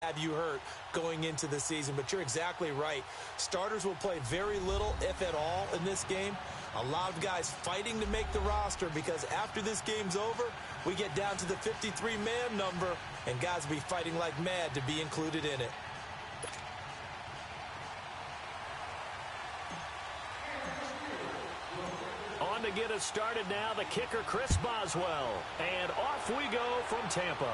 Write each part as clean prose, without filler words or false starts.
have you hurt going into the season. But you're exactly right. Starters will play very little, if at all, in this game. A lot of guys fighting to make the roster because after this game's over, we get down to the 53-man number, and guys will be fighting like mad to be included in it. On to get us started now, the kicker, Chris Boswell. And off we go from Tampa.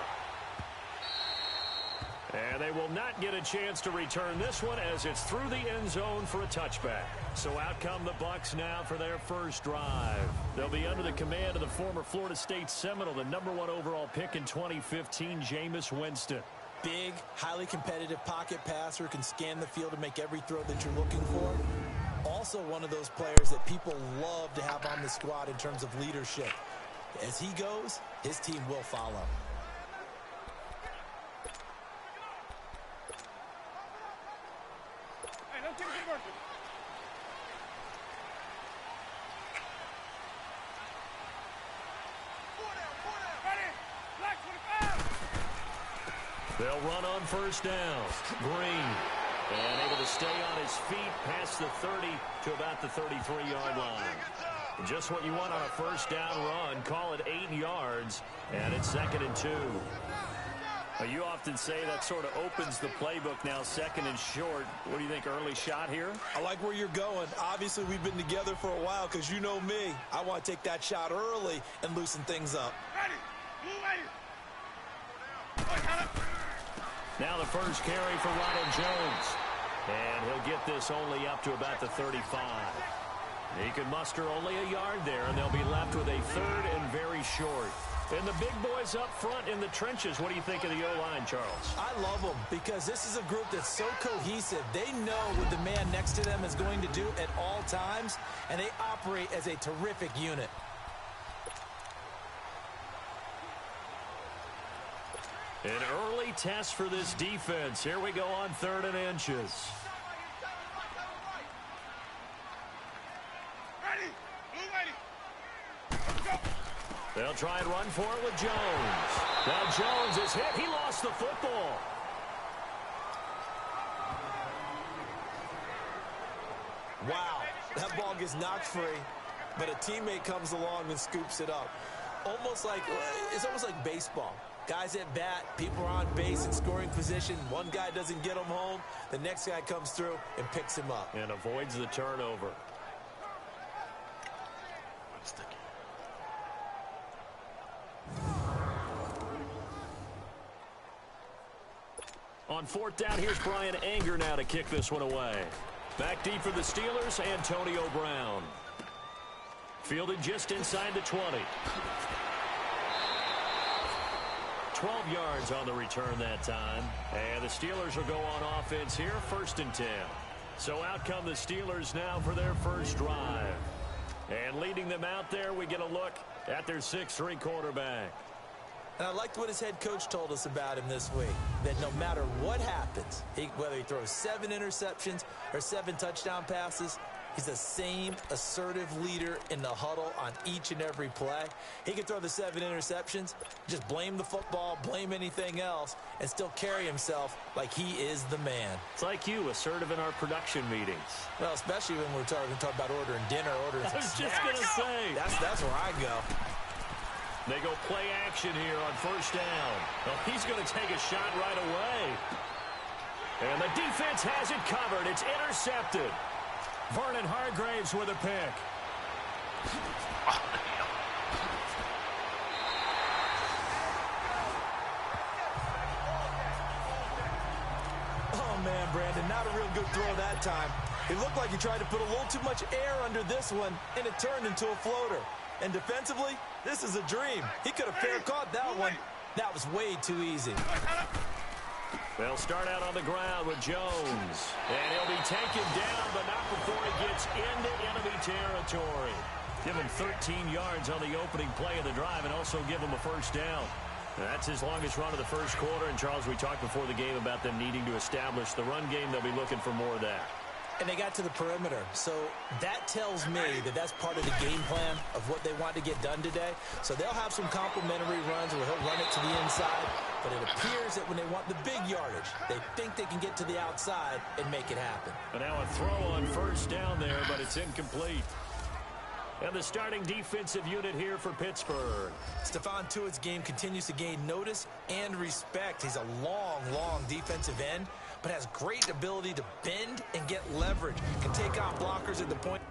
And they will not get a chance to return this one as it's through the end zone for a touchback. So out come the Bucs now for their first drive. They'll be under the command of the former Florida State Seminole, the #1 overall pick in 2015, Jameis Winston. Big, highly competitive pocket passer who can scan the field to make every throw that you're looking for. Also one of those players that people love to have on the squad in terms of leadership. As he goes, his team will follow. They'll run on first down. Green. And able to stay on his feet past the 30 to about the 33-yard line. Just what you want on a first down run. Call it 8 yards. And it's 2nd and 2. You often say that sort of opens the playbook now, 2nd and short. What do you think, early shot here? I like where you're going. Obviously, we've been together for a while because you know me. I want to take that shot early and loosen things up. Now the first carry for Ronald Jones. And he'll get this only up to about the 35. He can muster only a yard there, and they'll be left with a 3rd and very short. And the big boys up front in the trenches, what do you think of the O-line, Charles? I love them because this is a group that's so cohesive. They know what the man next to them is going to do at all times, and they operate as a terrific unit. An early test for this defense. Here we go on 3rd and inches. They'll try and run for it with Jones. Now Jones is hit. He lost the football. Wow, that ball gets knocked free, but a teammate comes along and scoops it up. It's almost like baseball. Guys at bat, people are on base in scoring position. One guy doesn't get him home. The next guy comes through and picks him up. And avoids the turnover. On 4th down, here's Brian Anger now to kick this one away. Back deep for the Steelers, Antonio Brown. Fielded just inside the 20. 12 yards on the return that time. And the Steelers will go on offense here, 1st and 10. So out come the Steelers now for their first drive. And leading them out there, we get a look at their 6'3" quarterback. And I liked what his head coach told us about him this week, that no matter what happens, whether he throws 7 interceptions or 7 touchdown passes, he's the same assertive leader in the huddle on each and every play. He can throw the 7 interceptions, just blame the football, blame anything else, and still carry himself like he is the man. It's like you, assertive in our production meetings. Well, especially when we're talking about ordering dinner, ordering some snacks. I was just going to say. That's where I go. They go play action here on 1st down. Well, he's going to take a shot right away. And the defense has it covered. It's intercepted. Vernon Hargreaves with a pick. Oh, man, Brandon, not a real good throw that time. It looked like he tried to put a little too much air under this one, and it turned into a floater. And defensively, this is a dream. He could have fair caught that one. That was way too easy. They'll start out on the ground with Jones. And he'll be taken down, but not before he gets into enemy territory. Give him 13 yards on the opening play of the drive and also give him a first down. That's his longest run of the first quarter. And, Charles, we talked before the game about them needing to establish the run game. They'll be looking for more of that. And they got to the perimeter. So that tells me that that's part of the game plan of what they want to get done today. So they'll have some complimentary runs where he'll run it to the inside. But it appears that when they want the big yardage, they think they can get to the outside and make it happen. And now a throw on first down there, but it's incomplete. And the starting defensive unit here for Pittsburgh. Stephon Tuitt's game continues to gain notice and respect. He's a long defensive end, but has great ability to bend and get leverage. Can take on blockers at the point.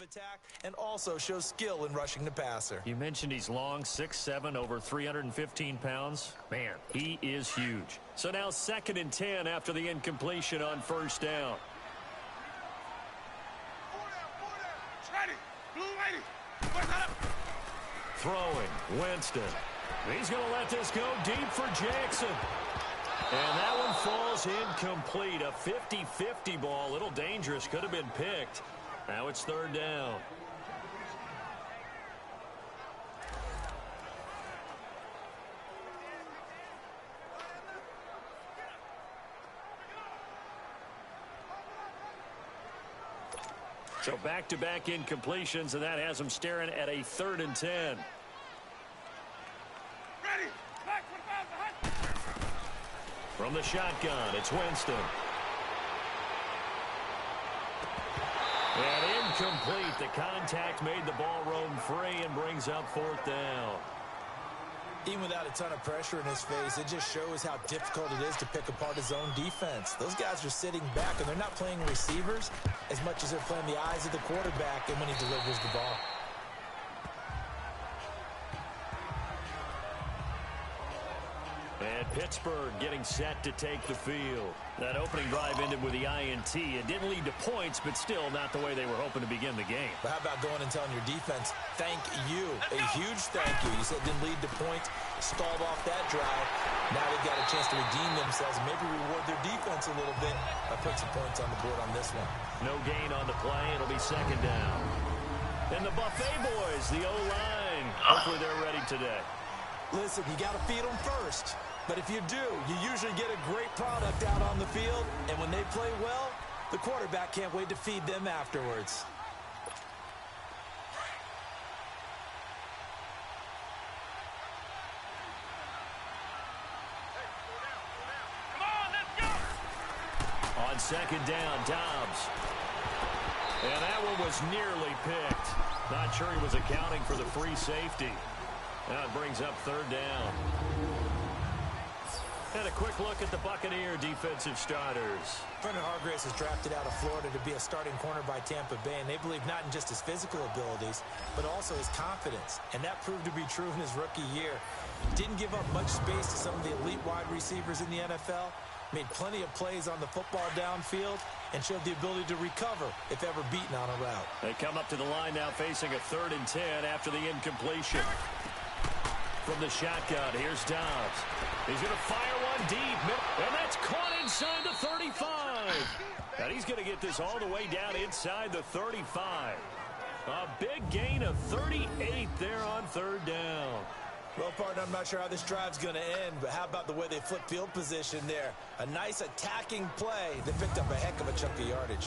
Attack and also shows skill in rushing the passer. You mentioned he's long, 6'7", over 315 pounds. Man, he is huge. So now 2nd and 10 after the incompletion on first down. Throwing, Winston. He's going to let this go deep for Jackson. And that one falls incomplete. A 50-50 ball, a little dangerous, could have been picked. Now it's 3rd down. So back-to-back incompletions, and that has them staring at a 3rd and 10. From the shotgun, it's Winston. And incomplete. The contact made the ball roam free and brings up 4th down. Even without a ton of pressure in his face, it just shows how difficult it is to pick apart his own defense. Those guys are sitting back, and they're not playing receivers as much as they're playing the eyes of the quarterback and when he delivers the ball. And Pittsburgh getting set to take the field. That opening drive ended with the INT. It didn't lead to points, but still not the way they were hoping to begin the game. But how about going and telling your defense, thank you, a huge thank you. You said it didn't lead to points, stalled off that drive. Now they've got a chance to redeem themselves and maybe reward their defense a little bit by putting some points on the board on this one. No gain on the play. It'll be 2nd down. And the Buffet boys, the O-line, hopefully they're ready today. Listen, you got to feed them first. But if you do, you usually get a great product out on the field. And when they play well, the quarterback can't wait to feed them afterwards. On 2nd down, Dobbs. And that one was nearly picked. Not sure he was accounting for the free safety. Now it brings up 3rd down. And a quick look at the Buccaneer defensive starters. Brendan Hargreaves was drafted out of Florida to be a starting corner by Tampa Bay, and they believe not in just his physical abilities, but also his confidence. And that proved to be true in his rookie year. Didn't give up much space to some of the elite wide receivers in the NFL, made plenty of plays on the football downfield, and showed the ability to recover if ever beaten on a route. They come up to the line now facing a 3rd and 10 after the incompletion. From the shotgun, here's Dobbs. He's going to fire one deep, and that's caught inside the 35. And he's going to get this all the way down inside the 35. A big gain of 38 there on third down. Well, partner, I'm not sure how this drive's going to end, but how about the way they flip field position there? A nice attacking play. They picked up a heck of a chunk of yardage.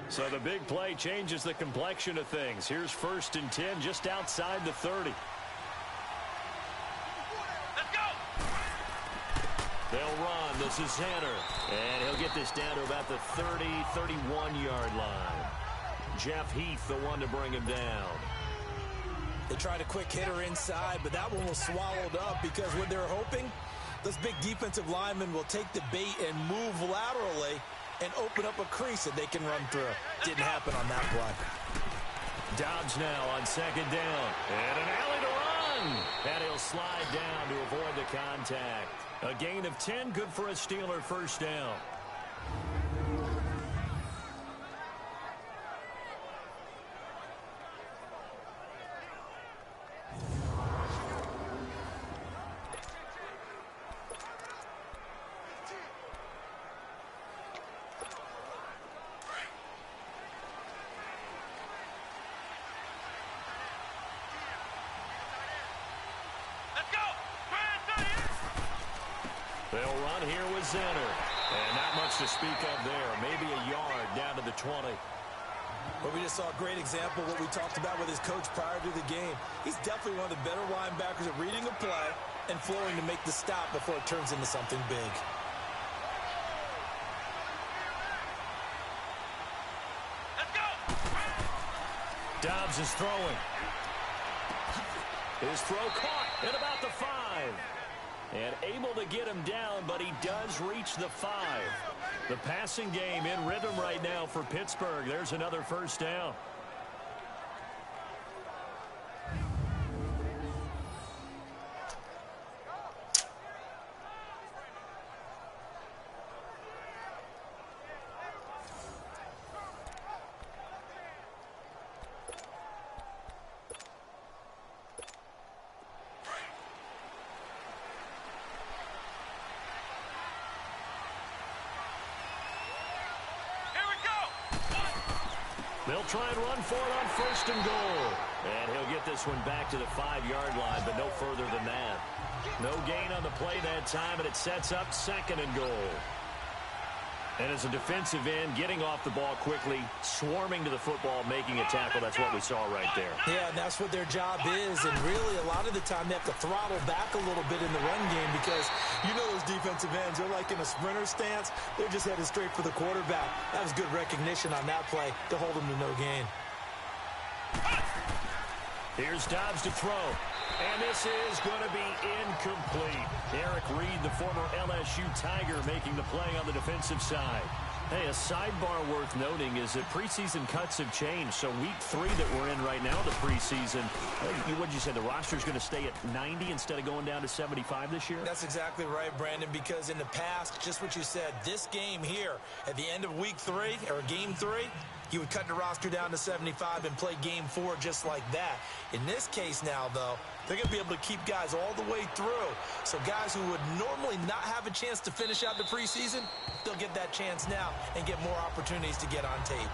So the big play changes the complexion of things. Here's 1st and 10 just outside the 30. Let's go! They'll run. This is Zanner. And he'll get this down to about the 30, 31-yard line. Jeff Heath, the one to bring him down. They tried a quick hitter inside, but that one was swallowed up because what they're hoping, this big defensive lineman will take the bait and move laterally and open up a crease that they can run through. Didn't happen on that play. Dobbs now on 2nd down. And an alley to run. And he'll slide down to avoid the contact. A gain of 10, good for a Steeler 1st down. They'll run here with Zanner. And not much to speak of there. Maybe a yard down to the 20. But we just saw a great example of what we talked about with his coach prior to the game. He's definitely one of the better linebackers at reading a play and flowing to make the stop before it turns into something big. Let's go! Dobbs is throwing. His throw caught at about the 5. And able to get him down, but he does reach the 5. The passing game in rhythm right now for Pittsburgh. There's another 1st down. They'll try and run for it on 1st and goal. And he'll get this one back to the 5-yard line, but no further than that. No gain on the play that time, and it sets up 2nd and goal. And as a defensive end, getting off the ball quickly, swarming to the football, making a tackle, that's what we saw right there. Yeah, and that's what their job is. And really, a lot of the time, they have to throttle back a little bit in the run game because you know those defensive ends, they're like in a sprinter stance. They're just headed straight for the quarterback. That was good recognition on that play to hold them to no gain. Here's Dobbs to throw. And this is going to be incomplete. Eric Reed, the former LSU Tiger, making the play on the defensive side. Hey, a sidebar worth noting is that preseason cuts have changed. So week 3 that we're in right now, the preseason, what did you say, the roster's going to stay at 90 instead of going down to 75 this year? That's exactly right, Brandon, because in the past, just what you said, this game here, at the end of week 3, or game 3, you would cut the roster down to 75 and play game 4 just like that. In this case now, though, they're going to be able to keep guys all the way through. So guys who would normally not have a chance to finish out the preseason, they'll get that chance now and get more opportunities to get on tape.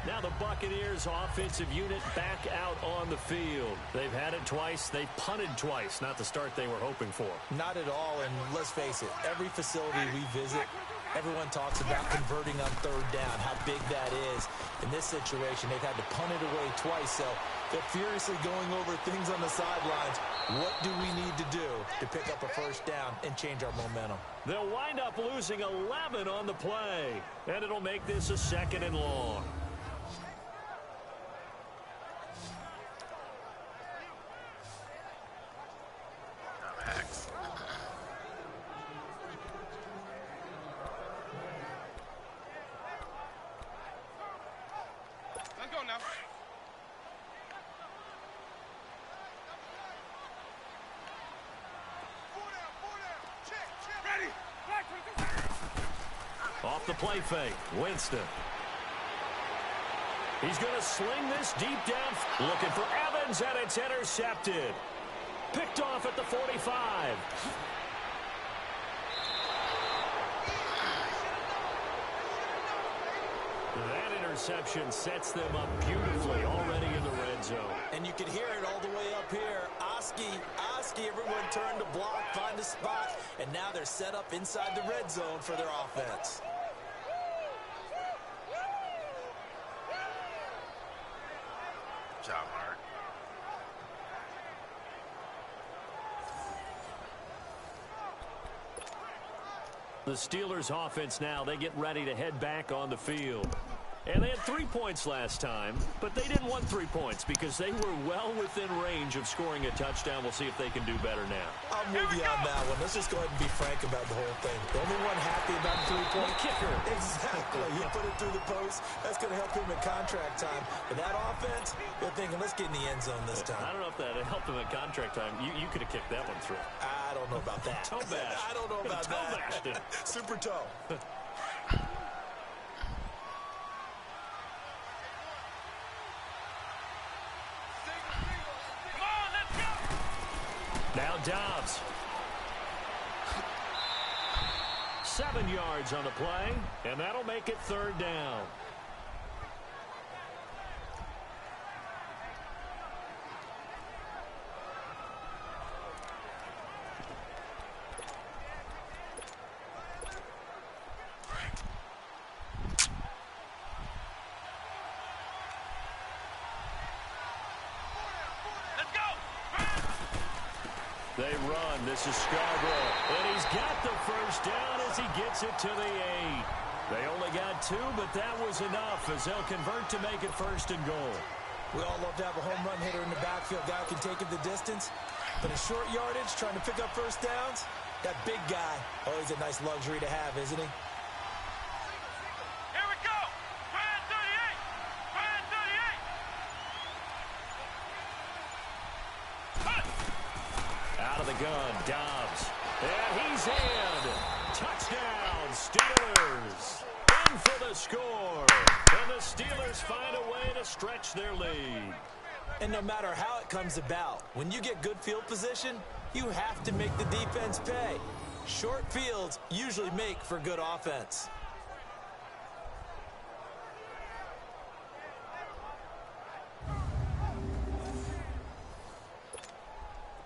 Now the Buccaneers offensive unit back out on the field. They've had it twice. They've punted twice. Not the start they were hoping for. Not at all, and let's face it, every facility we visit, everyone talks about converting on 3rd down, how big that is. In this situation, they've had to punt it away twice, so they're furiously going over things on the sidelines. What do we need to do to pick up a 1st down and change our momentum? They'll wind up losing 11 on the play, and it'll make this a 2nd and long. Let's go now. Ready. Off the play fake, Winston. He's going to sling this deep down, looking for Evans, and it's intercepted. Picked off at the 45. That interception sets them up beautifully already in the red zone. And you can hear it all the way up here. Oski, everyone turned to block, find a spot, and now they're set up inside the red zone for their offense. Good job, Mark. The Steelers offense now, they get ready to head back on the field. And they had 3 points last time, but they didn't want 3 points because they were well within range of scoring a touchdown. We'll see if they can do better now. I'm with you on that one. Let's just go ahead and be frank about the whole thing. The only one happy about the 3-point kicker. Exactly. He put it through the post. That's going to help him in contract time. But that offense, they're thinking, let's get in the end zone this time. I don't know if that helped him at contract time. You could have kicked that one through. I don't know about that. Toe bash. I don't know about toe that. bashed it. Super toe. Now Dobbs. 7 yards on the play, and that'll make it 3rd down. They run. This is Scarborough. And he's got the first down as he gets it to the 8. They only got 2, but that was enough as they'll convert to make it 1st and goal. We all love to have a home run hitter in the backfield. Guy who can take it the distance. But in short yardage, trying to pick up first downs, that big guy, always a nice luxury to have, isn't he? Here we go. Brand 38. Brand 38. Out of the gun, Dobbs. And he's in. Touchdown, Steelers. In for the score. And the Steelers find a way to stretch their lead. And no matter how it comes about, when you get good field position, you have to make the defense pay. Short fields usually make for good offense.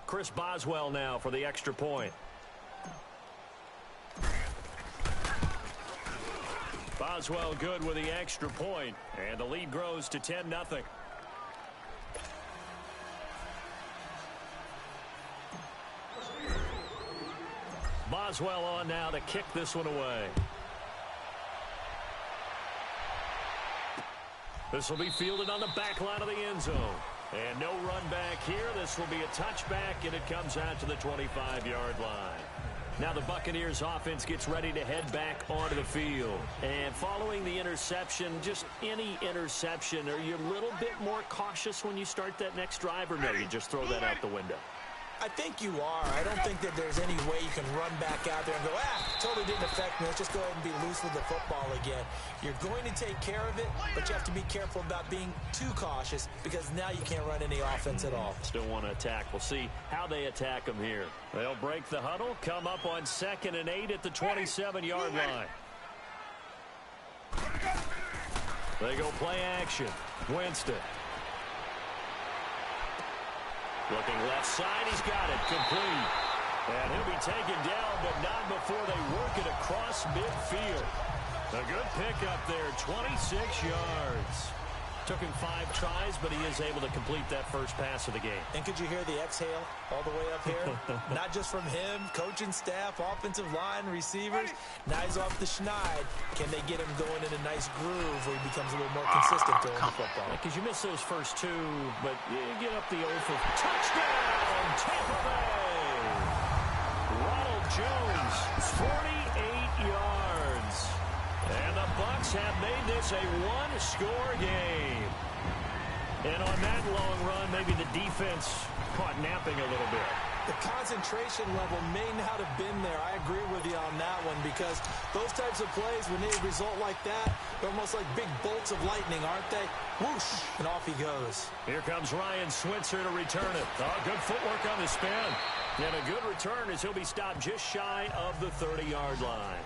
Chris Boswell now for the extra point. Boswell good with the extra point, and the lead grows to 10-0. Boswell on now to kick this one away. This will be fielded on the back line of the end zone. And no run back here. This will be a touchback, and it comes out to the 25-yard line. Now the Buccaneers offense gets ready to head back onto the field. And following the interception, just any interception, are you a little bit more cautious when you start that next drive, or no, you just throw that out the window? I think you are. I don't think that there's any way you can run back out there and go, totally didn't affect me. Let's just go ahead and be loose with the football again. You're going to take care of it, but you have to be careful about being too cautious because now you can't run any offense at all. Still want to attack. We'll see how they attack them here. They'll break the huddle, come up on 2nd and 8 at the 27-yard line. They go play action. Winston. Looking left side, he's got it, complete. And he'll be taken down, but not before they work it across midfield. A good pickup there, 26 yards. Took him 5 tries, but he is able to complete that first pass of the game. And could you hear the exhale all the way up here? Not just from him, coaching staff, offensive line, receivers. Now he's off the schneid. Can they get him going in a nice groove where he becomes a little more consistent throwing the football? Because you miss those first 2, but you get up the 0 for touchdown, Tampa Bay. Ronald Jones, 48 yards. And the Bucs have made this a one-score game. And on that long run, maybe the defense caught napping a little bit. The concentration level may not have been there. I agree with you on that one because those types of plays, when they result like that, they're almost like big bolts of lightning, aren't they? Whoosh, and off he goes. Here comes Ryan Switzer to return it. Oh, good footwork on the spin. And a good return as he'll be stopped just shy of the 30-yard line.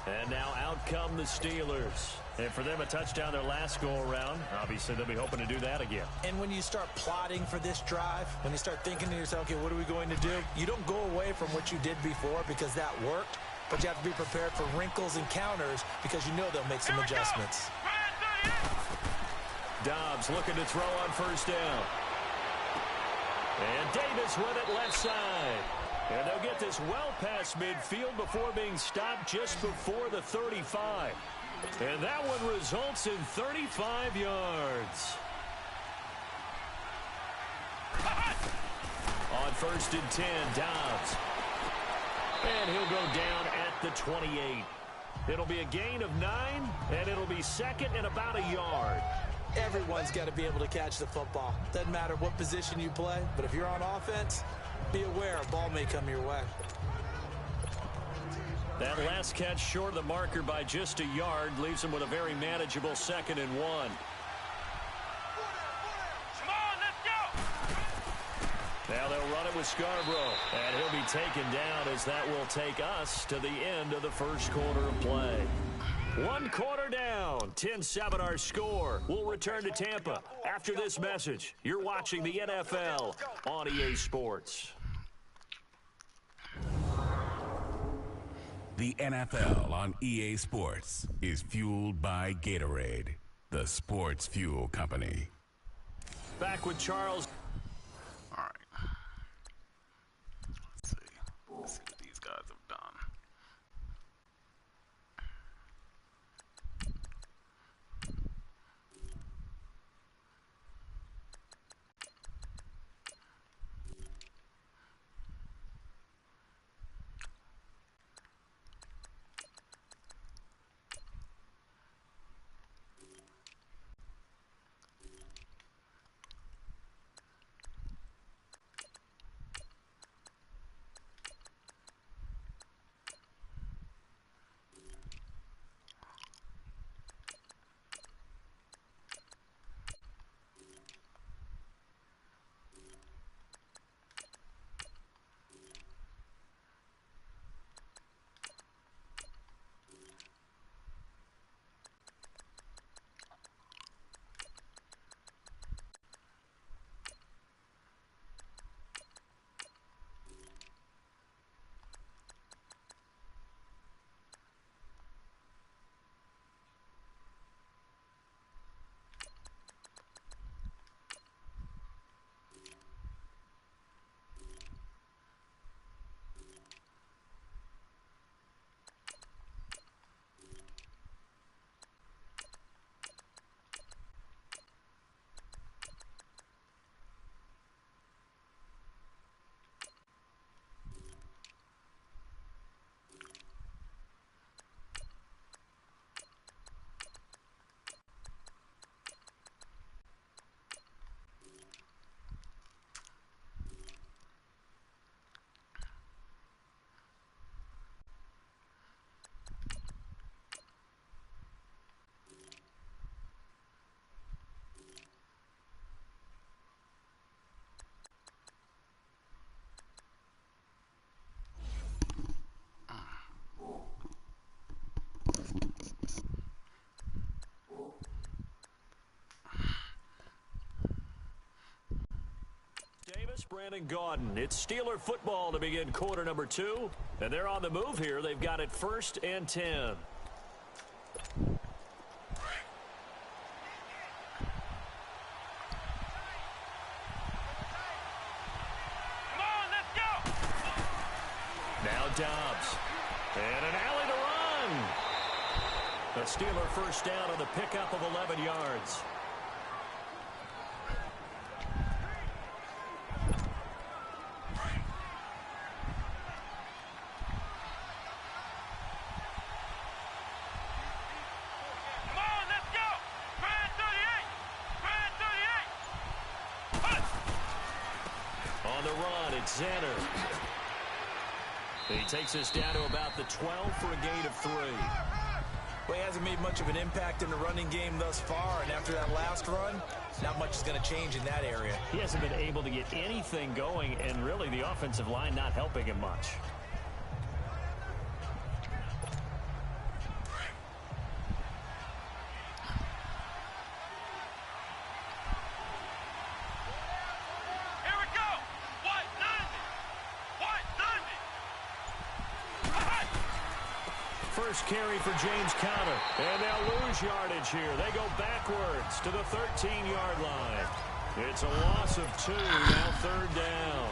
And now out come the Steelers. And for them, a touchdown their last go-around. Obviously, they'll be hoping to do that again. And when you start plotting for this drive, when you start thinking to yourself, okay, what are we going to do? You don't go away from what you did before because that worked, but you have to be prepared for wrinkles and counters because you know they'll make some adjustments. Dobbs looking to throw on first down. And Davis with it left side. And they'll get this well past midfield before being stopped just before the 35. And that one results in 35 yards. On first and 10, Dobbs. And he'll go down at the 28. It'll be a gain of 9, and it'll be second and about a yard. Everyone's got to be able to catch the football. Doesn't matter what position you play, but if you're on offense, be aware a ball may come your way. That last catch short of the marker by just a yard leaves him with a very manageable 2nd and 1. Come on, let's go! Now they'll run it with Scarborough, and he'll be taken down as that will take us to the end of the first quarter of play. 1 quarter down, 10-7 our score. We'll return to Tampa after this message. You're watching the NFL on EA Sports. The NFL on EA Sports is fueled by Gatorade, the sports fuel company. Back with Charles. All right. Let's see. Let's see what these guys have done. Brandon Gaudin. It's Steeler football to begin quarter number 2. And they're on the move here. They've got it 1st and 10. Come on, let's go! Now Dobbs. And an alley to run. The Steeler first down on the pickup of 11 yards. Come on, let's go! Grand 38! Grand 38! On the run, it's Zenner. He takes us down to about the 12 for a gain of 3. Well, he hasn't made much of an impact in the running game thus far, and after that last run, not much is going to change in that area. He hasn't been able to get anything going, and really the offensive line not helping him much. Here we go. White 90. First carry for James Conner. And they'll lose yardage here. They go backwards to the 13-yard line. It's a loss of 2, now 3rd down.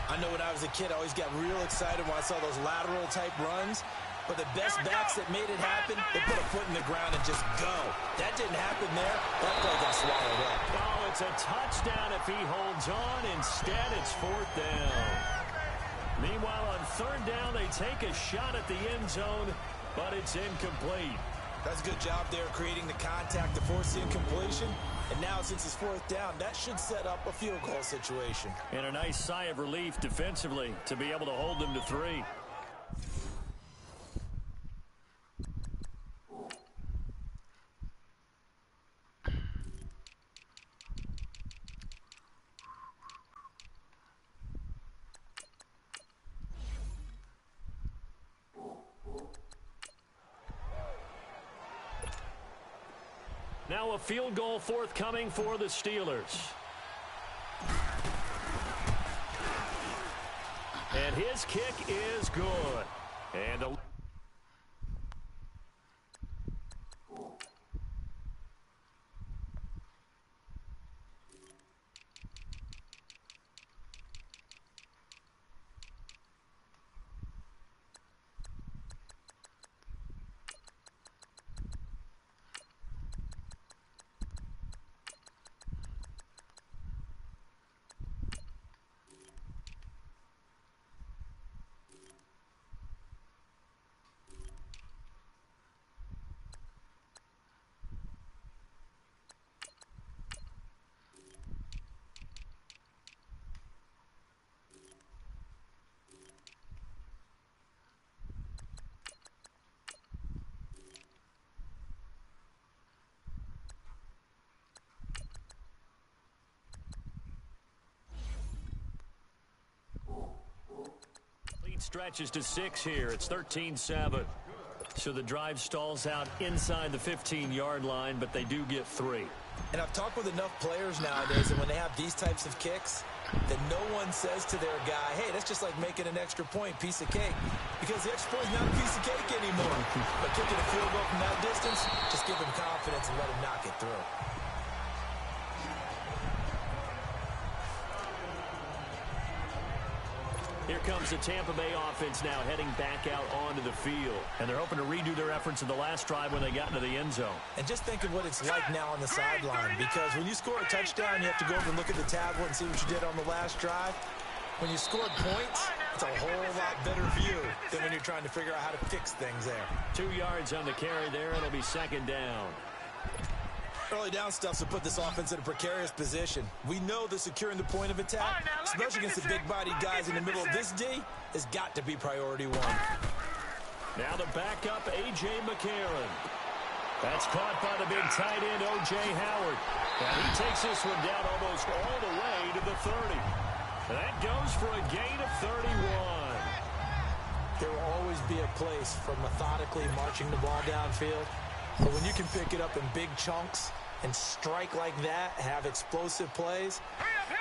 I know when I was a kid, I always got real excited when I saw those lateral-type runs. But the best backs that made it happen, they put a foot in the ground and just go. That didn't happen there. That play got swallowed up. Oh, it's a touchdown if he holds on. Instead, it's 4th down. Meanwhile, on 3rd down, they take a shot at the end zone, but it's incomplete. That's a good job there creating the contact to force the incompletion. And now, since it's 4th down, that should set up a field goal situation. And a nice sigh of relief defensively to be able to hold them to 3. Now a field goal forthcoming for the Steelers. And his kick is good. And a lead stretches to 6 here. It's 13-7. So the drive stalls out inside the 15-yard line, but they do get 3. And I've talked with enough players nowadays, and when they have these types of kicks, that no one says to their guy, hey, that's just like making an extra point, piece of cake. Because the extra point is not a piece of cake anymore. But kicking a field goal from that distance, just give him confidence and let him knock it through. Here comes the Tampa Bay offense now heading back out onto the field. And they're hoping to redo their efforts in the last drive when they got into the end zone. And just think of what it's like now on the sideline, because when you score a touchdown, you have to go over and look at the tablet and see what you did on the last drive. When you scored points, it's a whole lot better view than when you're trying to figure out how to fix things there. 2 yards on the carry there. It'll be 2nd down. Early down stuff to put this offense in a precarious position. We know that securing the point of attack, especially against the big-bodied guys in the middle of this D, has got to be priority 1. Now the backup, A.J. McCarron. That's caught by the big tight end, O.J. Howard. And he takes this one down almost all the way to the 30. That goes for a gain of 31. There will always be a place for methodically marching the ball downfield. But when you can pick it up in big chunks and strike like that, have explosive plays,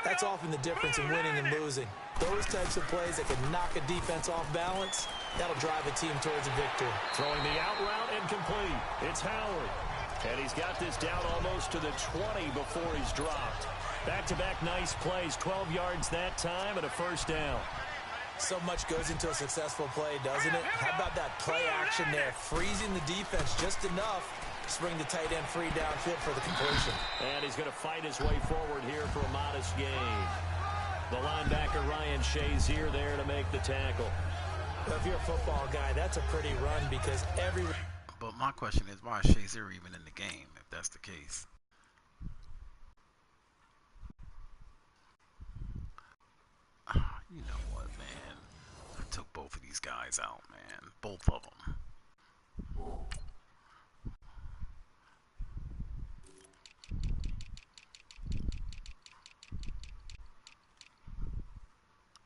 that's often the difference in winning and losing. Those types of plays that can knock a defense off balance, that'll drive a team towards a victory. Throwing the out route and complete. It's Howard. And he's got this down almost to the 20 before he's dropped. Back-to-back nice plays, 12 yards that time and a 1st down. So much goes into a successful play, doesn't it? How about that play action there, freezing the defense just enough to bring the tight end free downfield for the completion. And he's going to fight his way forward here for a modest gain. The linebacker, Ryan Shazier, there to make the tackle. Well, if you're a football guy, that's a pretty run because every... But my question is, why is Shazier even in the game, if that's the case? You know what, man? I took both of these guys out, man. Both of them.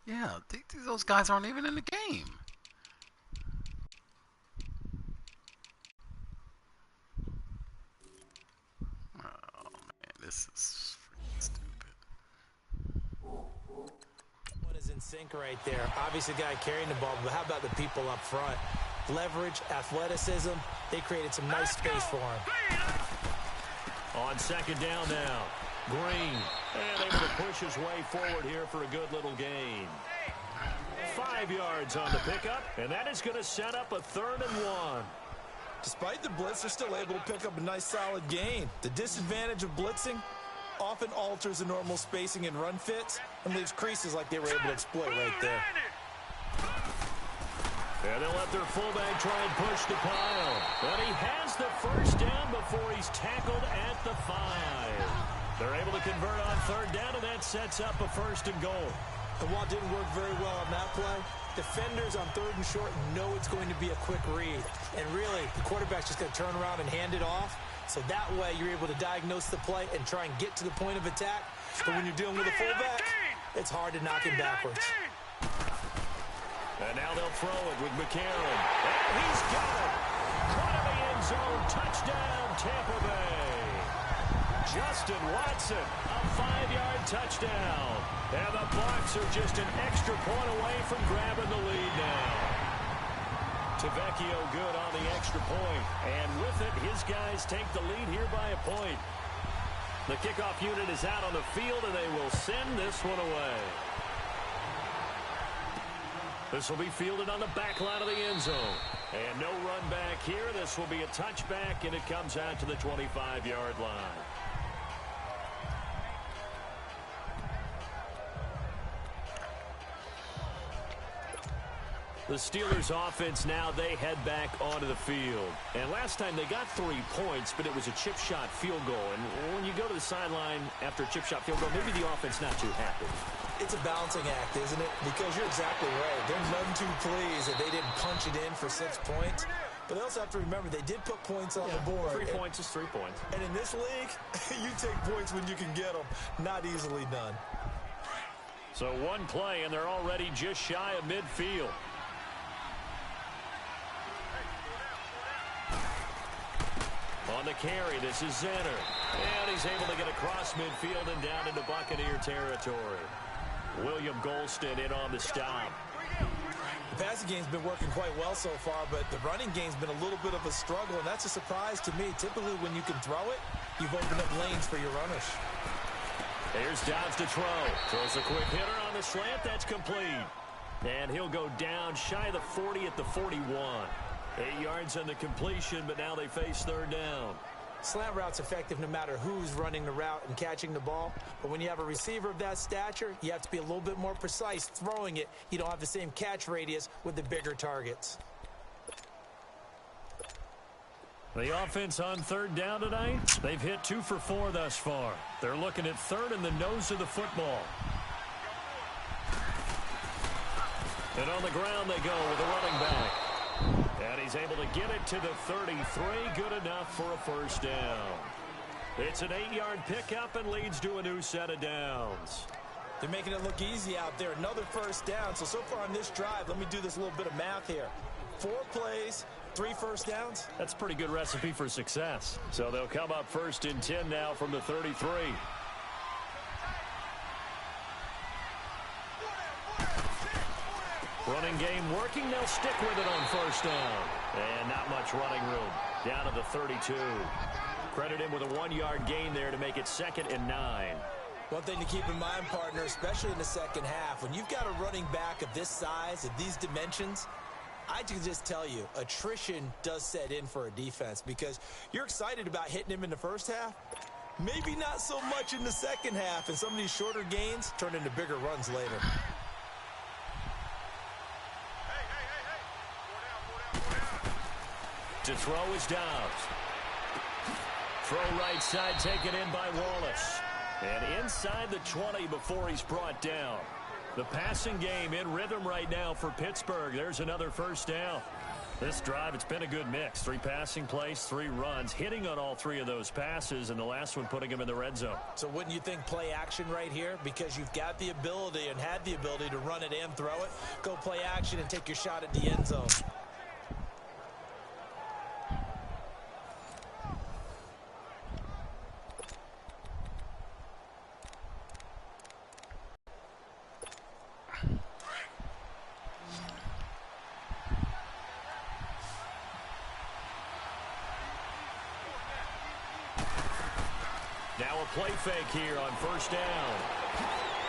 Yeah, those guys aren't even in the game. Oh, man, this is freaking stupid. One is in sync right there. Obviously, the guy carrying the ball, but how about the people up front? Leverage, athleticism. They created some nice space for him. On second down now. Green, and able to push his way forward here for a good little gain. 5 yards on the pickup, and that is going to set up a 3rd and 1. Despite the blitz, they're still able to pick up a nice solid gain. The disadvantage of blitzing often alters the normal spacing and run fits and leaves creases like they were able to exploit right there. And they'll let their fullback try and push the pile. But he has the first down before he's tackled at the 5. They're able to convert on 3rd down, and that sets up a 1st and goal. And while it didn't work very well on that play, defenders on 3rd and short know it's going to be a quick read. And really, the quarterback's just going to turn around and hand it off. So that way, you're able to diagnose the play and try and get to the point of attack. But when you're dealing with a fullback, it's hard to knock him backwards. And now they'll throw it with McCarron. And he's got it. Front of the end zone. Touchdown, Tampa Bay. Justin Watson, a 5-yard touchdown. And the Bucs are just an extra point away from grabbing the lead now. Tavecchio good on the extra point. And with it, his guys take the lead here by a point. The kickoff unit is out on the field, and they will send this one away. This will be fielded on the back line of the end zone. And no run back here. This will be a touchback, and it comes out to the 25-yard line. The Steelers offense now, they head back onto the field. And last time they got 3 points, but it was a chip shot field goal. And when you go to the sideline after a chip shot field goal, maybe the offense not too happy. It's a balancing act, isn't it? Because you're exactly right. They're none too pleased that they didn't punch it in for 6 points. But they also have to remember they did put points on the board. 3 points is 3 points. And in this league, you take points when you can get them. Not easily done. So one play, and they're already just shy of midfield. On the carry, this is Zenner. And he's able to get across midfield and down into Buccaneer territory. William Golston in on the stop. The passing game's been working quite well so far, but the running game's been a little bit of a struggle, and that's a surprise to me. Typically, when you can throw it, you've opened up lanes for your runners. Here's Downs to throw. Throws a quick hitter on the slant. That's complete. And he'll go down shy of the 40 at the 41. 8 yards on the completion, but now they face 3rd down. Slant route's effective no matter who's running the route and catching the ball. But when you have a receiver of that stature, you have to be a little bit more precise throwing it. You don't have the same catch radius with the bigger targets. The offense on 3rd down tonight, they've hit 2 for 4 thus far. They're looking at 3rd and the nose of the football. And on the ground they go with a running back. And he's able to get it to the 33. Good enough for a 1st down. It's an 8-yard pickup and leads to a new set of downs. They're making it look easy out there. Another 1st down. So far on this drive, let me do this little bit of math here. 4 plays, 3 1st downs. That's a pretty good recipe for success. So they'll come up 1st and 10 now from the 33. Running game working. They'll stick with it on 1st down. And not much running room. Down to the 32. Credit him with a 1-yard gain there to make it 2nd and 9. One thing to keep in mind, partner, especially in the second half, when you've got a running back of this size, of these dimensions, I can just tell you, attrition does set in for a defense because you're excited about hitting him in the first half. Maybe not so much in the second half, and some of these shorter gains turn into bigger runs later. To throw is Downs. Throw right side taken in by Wallace. And inside the 20 before he's brought down. The passing game in rhythm right now for Pittsburgh. There's another first down. This drive, it's been a good mix. 3 passing plays, 3 runs, hitting on all 3 of those passes, and the last one putting him in the red zone. So wouldn't you think play action right here? Because you've got the ability and had the ability to run it and throw it. Go play action and take your shot at the end zone. Now a play fake here on first down.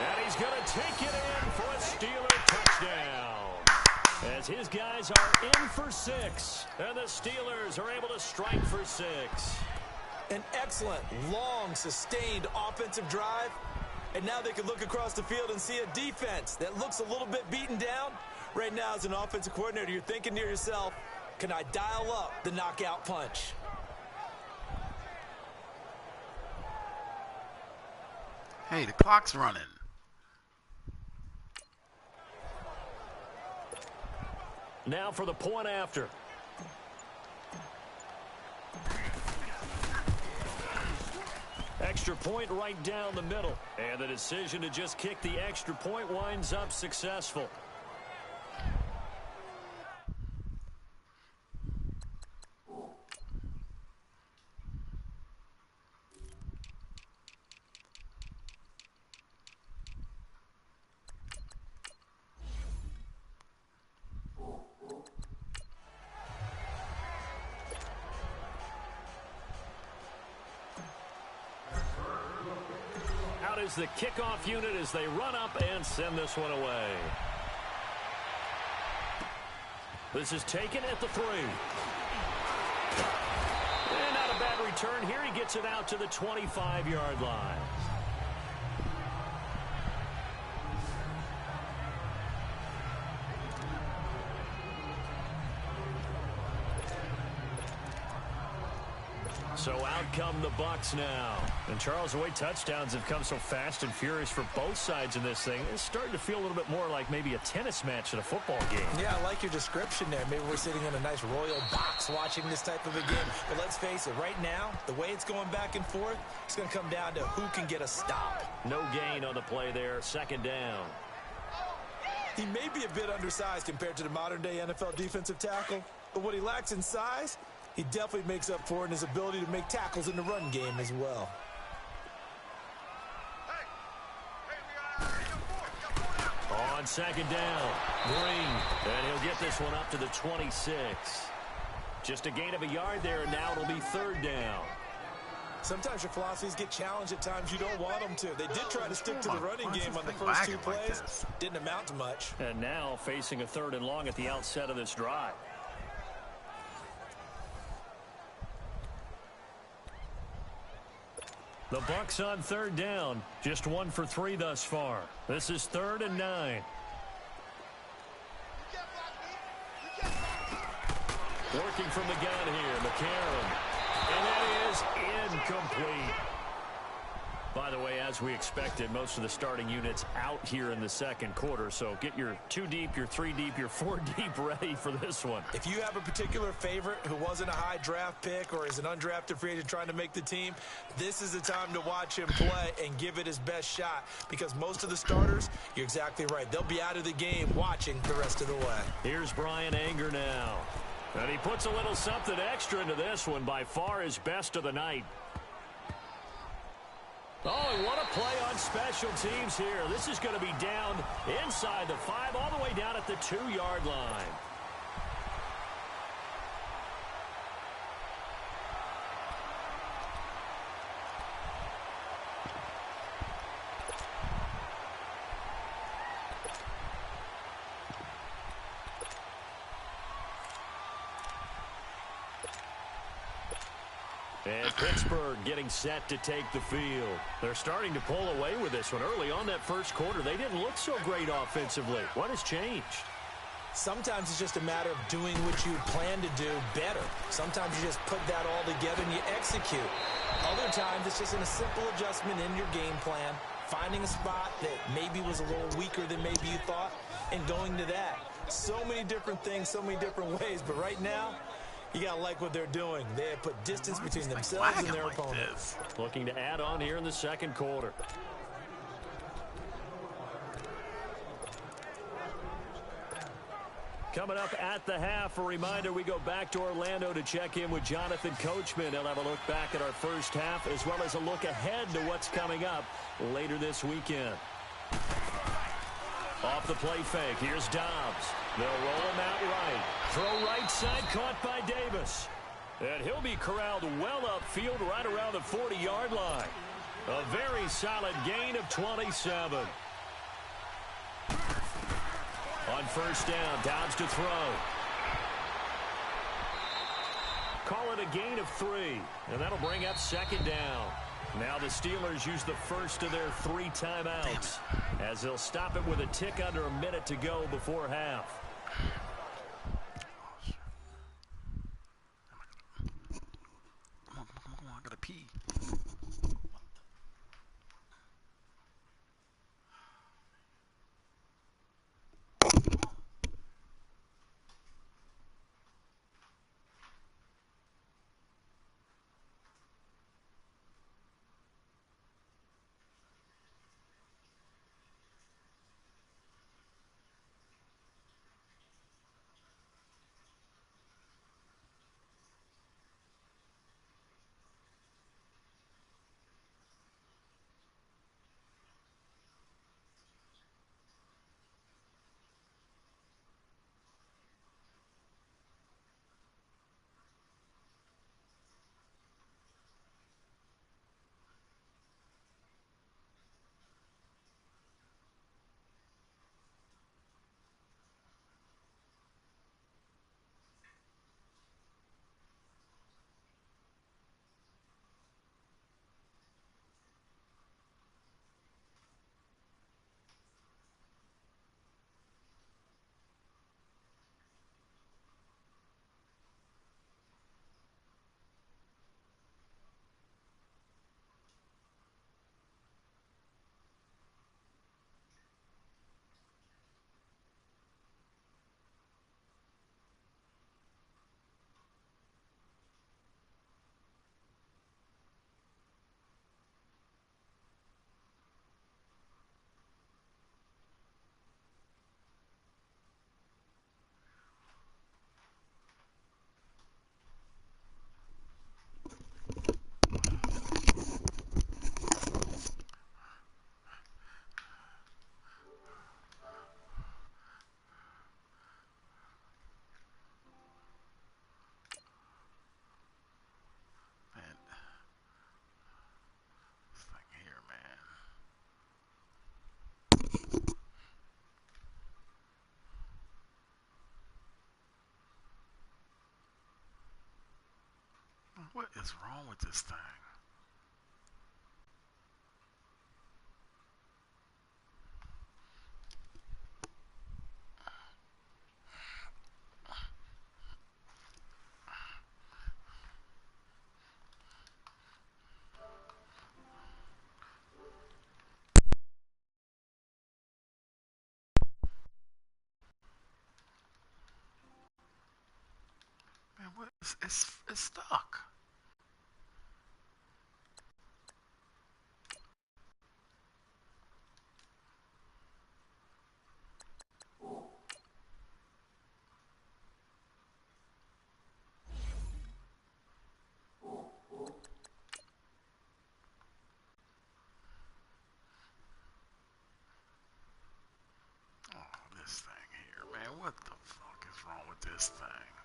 And he's going to take it in for a Steeler touchdown. As his guys are in for 6. And the Steelers are able to strike for 6. An excellent, long, sustained offensive drive. And now they can look across the field and see a defense that looks a little bit beaten down. Right now, as an offensive coordinator, you're thinking to yourself, can I dial up the knockout punch? Hey, the clock's running. Now for the point after. Extra point right down the middle. And the decision to just kick the extra point winds up successful. Is the kickoff unit as they run up and send this one away. This is taken at the 3. And not a bad return here. He gets it out to the 25-yard line. So out come the Bucs now. And Charles, the way touchdowns have come so fast and furious for both sides in this thing, it's starting to feel a little bit more like maybe a tennis match at a football game. Yeah, I like your description there. Maybe we're sitting in a nice royal box watching this type of a game. But let's face it, right now, the way it's going back and forth, it's going to come down to who can get a stop. No gain on the play there. Second down. He may be a bit undersized compared to the modern-day NFL defensive tackle, but what he lacks in size, he definitely makes up for it in his ability to make tackles in the run game as well. On second down, Green, and he'll get this one up to the 26. Just a gain of a yard there, and now it'll be third down. Sometimes your philosophies get challenged at times you don't want them to. They did try to stick to the running game on the first 2 plays. Didn't amount to much. And now facing a 3rd and long at the outset of this drive. The Bucs on 3rd down. Just 1 for 3 thus far. This is 3rd and 9. Working from the gun here, McCarron. And that is incomplete. By the way, as we expected, most of the starting units out here in the second quarter. So get your 2 deep, your 3 deep, your 4 deep ready for this one. If you have a particular favorite who wasn't a high draft pick or is an undrafted free agent trying to make the team, this is the time to watch him play and give it his best shot. Because most of the starters, you're exactly right, they'll be out of the game watching the rest of the way. Here's Brian Anger now. And he puts a little something extra into this one, by far his best of the night. Oh, and what a play on special teams here. This is going to be down inside the 5, all the way down at the 2-yard line. And Pittsburgh getting set to take the field. They're starting to pull away with this one. Early on that first quarter, they didn't look so great offensively. What has changed? Sometimes it's just a matter of doing what you plan to do better. Sometimes you just put that all together and you execute. Other times it's just a simple adjustment in your game plan finding a spot that maybe was a little weaker than maybe you thought, and going to that. So many different things, so many different ways, but right now, you got to like what they're doing. They have put distance between themselves and their opponent. Looking to add on here in the second quarter. Coming up at the half, a reminder, we go back to Orlando to check in with Jonathan Coachman. He'll have a look back at our first half as well as a look ahead to what's coming up later this weekend. Off the play fake, here's Dobbs. They'll roll him out right. Throw right side, caught by Davis. And he'll be corralled well upfield right around the 40-yard line. A very solid gain of 27. On first down, Dobbs to throw. Call it a gain of 3, and that'll bring up second down. Now the Steelers use the first of their 3 timeouts as they'll stop it with a tick under a minute to go before half. Come on, I gotta pee. What is wrong with this thing? Man, what is, it's stuck. This thing here, man. What the fuck is wrong with this thing?